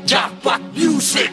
Jackpot Music.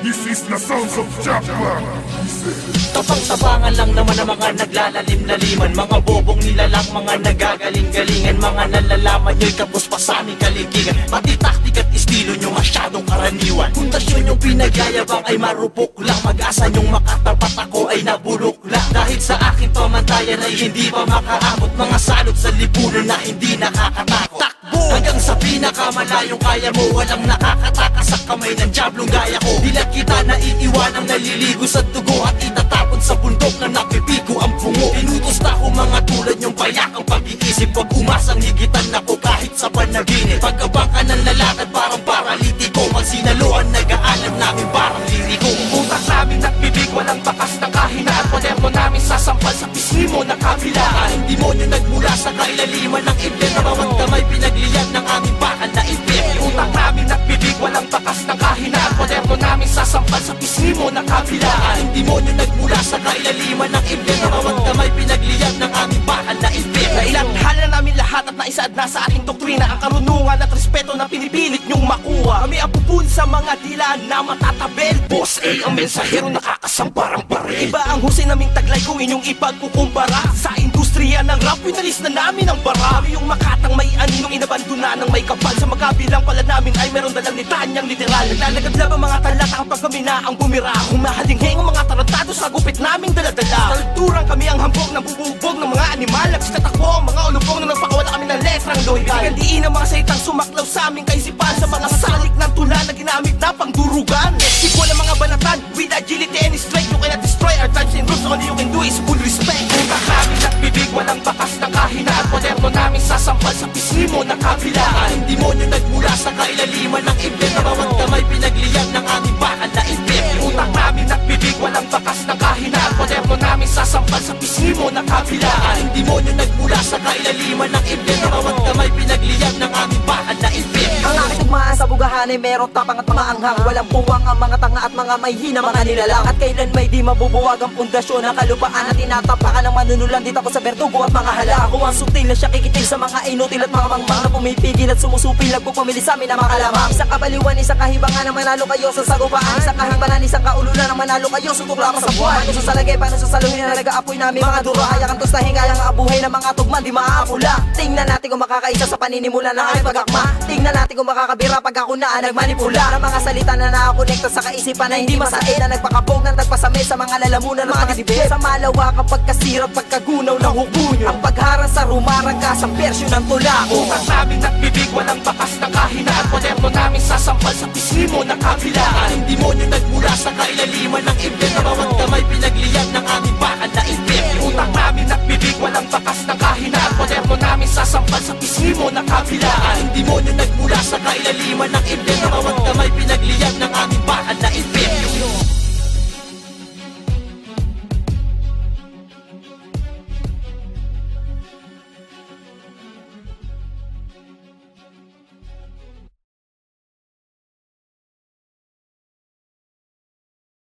This is the sounds of Jackpot Music. Tapang-tapangan lang naman ang mga naglalalim-laliman, mga bobong nilalang, mga nagagaling-galingan, mga nalalaman nyo'y kapuspasaning kaligigan. Pati taktik at estilo nyo masyadong karaniwan. Pundasyon yung pinagyayabang ay marupok lang. Mag-asa nyong makatapat ako ay nabulok lang. Dahil sa aking pamantayan ay hindi pa makaabot, mga salot sa lipunan na hindi nakakatakot. Takbo hanggang sa pinakamalayong kaya mo, walang nakakatakas sa kamay ng diablong gaya ko. Dilat kita na iiwanang naliligo sa dugo at itatapon sa bundok na napipigo ang bungo. Inutos na ko mga tulad nyong bayakang pag-iisip, wag umasang higitan ako kahit sa panaginip. Pag-abang ka ng lalakad parang paralitiko, magsinaluan nag-aalam namin parang liriko. Utak namin nagbibig, walang bakas na kahinaan, moderno namin sasampal sa pisngi mo na kabilaan. Hindi mo nyo nagmula sa kailaliman ng ibig, na bawat kamay pinagliyan ng aming bakal na ibig. Utak namin nagbibig, walang bakas na kahinaan, moderno namin sasampal sa pisngi mo na kabilaan. Hindi mo nyo nagmula sa kailaliman ng ibig, na bawat kamay pinagliyan ng aming bakal na ibig. Nailathala namin lahat at naisaad na sa ating doktrina ang karunungan at respeto na pinipilit nyong makuha. Kami ang pupun sa mga dilaan na matatabel. Boss A ang mensahero nakakasamparang baril. Iba ang husay naming taglay kung inyong ipagkukumpara. Sa industriya ng rap, pinalis na namin ang bara. Kami yung makatang may aninong inabandona ng may kapal. Sa magkabilang pala namin ay meron dalang litanyang literal. Naglalagad lang ang mga talata kapag kami na ang bumira. Kung mahalingheng ang mga tarantado sa gupit naming daladala. Talturang kami ang hambog ng bububog ng mga animal. Nagsitatako ang mga ulubong na nagpakawala kami ng letrang loyal. Bigandiin ang mga salitang sumaklaw sa aming kaisipan, sa mga salik ng tula na ginamit na pangdurugan. Sequel ang mga banatan with agility and strength. You cannot destroy our times and roots. All you can do is full respect. Utak namin nagbibig, walang bakas na kahinaan, moderno namin sasampal sa pisngi mo na kabilaan. Hindi mo nyo nagmula sa kailaliman ng ibig, na bawat kamay pinagliyan ng aming bakal na ibig. Utak namin nagbibig, walang bakas na kahinaan, moderno namin sasampal sa pisngi mo na kabilaan. Hindi mo nyo nagmula sa kailaliman ng ibig, na bawat kamay pinagliyan ng aming bakal na ibig. Ang aking tugmaan sa bugahan ay merong tapang at mga anghang. Walang puwang ang mga tanga at mga may hina, mga nilalang. At kailan may di mabubuwag ang pundasyon ng kalupaan at tinatapakan ng manunulan. Dito ako sa bertugo at mga hala. Ako ang sutil na siya kikitil sa mga inutil at mga mangmang na pumipigil at sumusupil. Nagpupamili sa amin ang mga lamang. Isang kabaliwan, isang kahibangan na manalo kayo sa sagupaan. Isang kahimbalan, isang kaululan na manalo kayo sa tukla sa buwan. Paano sa salagay, paano sa saluhin na nag-aapoy namin mga dura. Kaya kantos na hingayang abuhay ng mga tugman di maapula. Tingnan natin kung makakaisa sa paninimula ng aming pagakma. Tingnan natin kung makakabira pag ako na nagmanipula ng mga salita na nakakonekta sa kaisipan na hindi masain, na nagpakabog ng nagpasamay sa mga lalamunan ng mga disibet. Sa malawakang pagkasirap, pagkagunaw ng hugunyo, ang pagharang sa rumarangkas ang persyo ng tulako. Utak namin nagbibig, walang bakas na kahinaan, moderno namin sasampal sa pisngi mo na kabilaan. Hindi mo nyo nagmula sa kailaliman ng ibig, na bawat kamay pinagliyan ng aming bakal na ibig. Utak namin nagbibig, walang bakas na kahinaan, moderno namin sasampal sa pisngi mo na kabilaan. Hindi mo nyo nagmula sa kailaliman ng ibig, na